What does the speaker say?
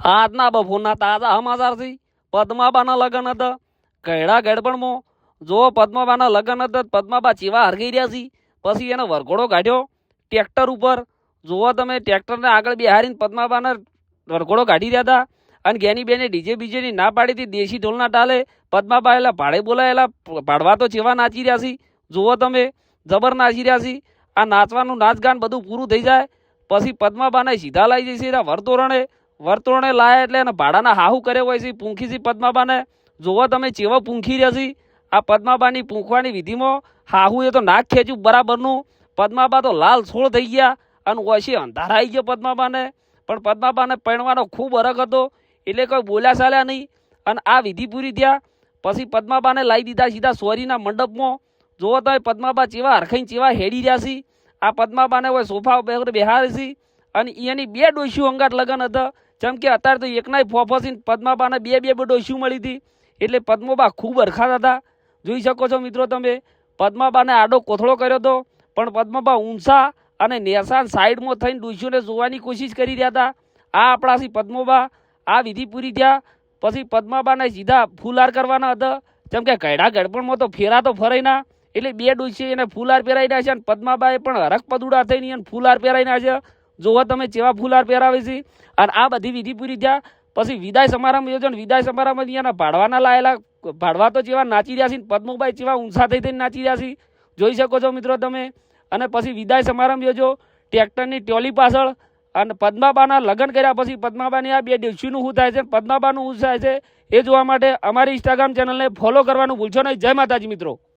આજના બપોરના તાજા સમાચાર છે. પદ્માબાના લગ્ન હતા કૈડા ગેડપણમાં. જો પદ્માબાના લગ્ન હતા પદ્માબા ચેવા હરગી રહ્યા છે. પછી એને વરઘોડો કાઢ્યો ટ્રેક્ટર ઉપર. જુઓ તમે ટ્રેક્ટરને આગળ બેહારીને પદ્માબાને વરઘોડો કાઢી રહ્યા હતા. અને ગેની બેને ડીજે બીજેની ના પાડી હતી. દેશી ઢોલના ટાલે પદ્માબા એલા ભાડે બોલાયેલા પાડવા તો ચેવા નાચી રહ્યા છે. જુઓ તમે જબર નાચી રહ્યા છે. આ નાચવાનું નાચ ગાન બધું પૂરું થઈ જાય પછી પદ્માબાને સીધા લઈ જઈશે વર્તોરણે લાયા એટલે એને ભાડાના હાહુ કર્યો હોય છે. પૂંખી છે પદ્માબાને. જુઓ તમે ચેવો પૂંખી રહ્યા છે. આ પદ્માબાની પૂંખવાની વિધિમાં હાહુ એ તો નાક ખેંચ્યું બરાબરનું. પદ્માબા તો લાલ છોડ થઈ ગયા અને ઓછી અંધારા આવી ગયો પદ્માબાને. પણ પદ્માબાને પરણવાનો ખૂબ હરખ હતો એટલે કોઈ બોલ્યા ચાલ્યા નહીં. અને આ વિધિ પૂરી થયા પછી પદ્માબાને લાવી દીધા સીધા સોરીના મંડપમાં. જુઓ તમે પદ્માબા ચેવા હરખાઈને ચેવા હેડી રહ્યા છે. આ પદ્માબાને હોય સોફા ઉપર બેહારે છે. અને એની બે ડોશીઓ અંગાટ લગન હતા. જેમ કે અત્યારે તો એકનાય ફોફસીને પદ્માબાને બે બે ડોશીઓ મળી હતી. એટલે પદ્માબા ખૂબ હરખાતા હતા. જોઈ શકો છો મિત્રો તમે. પદ્માબાને આડો કોથળો કર્યો હતો પણ પદ્માબા ઊંચા અને નેસાન સાઈડમાં થઈને ડોશીઓને જોવાની કોશિશ કરી રહ્યા હતા. આ આપણાથી પદ્માબા આ વિધિ પૂરી થયા પછી પદ્માબાને સીધા ફૂલહાર કરવાના હતા. જેમ કે કૈડા ગડપણમાં તો ફેરા તો ફરાઈ ના એટલે બે ડોશી એને ફૂલહાર પહેરાવી નાખ્યા અને પદ્માબાએ પણ હરખ પદુડા થઈને એને ફૂલહાર પહેરાવી નાખ્યા. જોવા તમે ચેવા ફૂલહાર પહેરાવે છે. અને આ બધી વિધિ પૂરી થયા પછી વિદાય સમારંભ યોજન. વિદાય સમારંભ એના ભાડવાના લાયેલા ભાડવા તો ચેવા નાચી રહ્યા છે. પદ્મભાઈ ચેવા ઊંચા થઈ થઈને નાચી રહ્યા છે. જોઈ શકો છો મિત્રો તમે. અને પછી વિદાય સમારંભ યોજો ટ્રેક્ટરની ટોલી પાછળ. અને પદ્માબાના લગ્ન કર્યા પછી પદ્માબાની આ બે ડોશીનું શું થાય છે પદ્માબાનું શું થાય છે એ જોવા માટે અમારી ઇન્સ્ટાગ્રામ ચેનલને ફોલો કરવાનું ભૂલશો નહીં. જય માતાજી મિત્રો.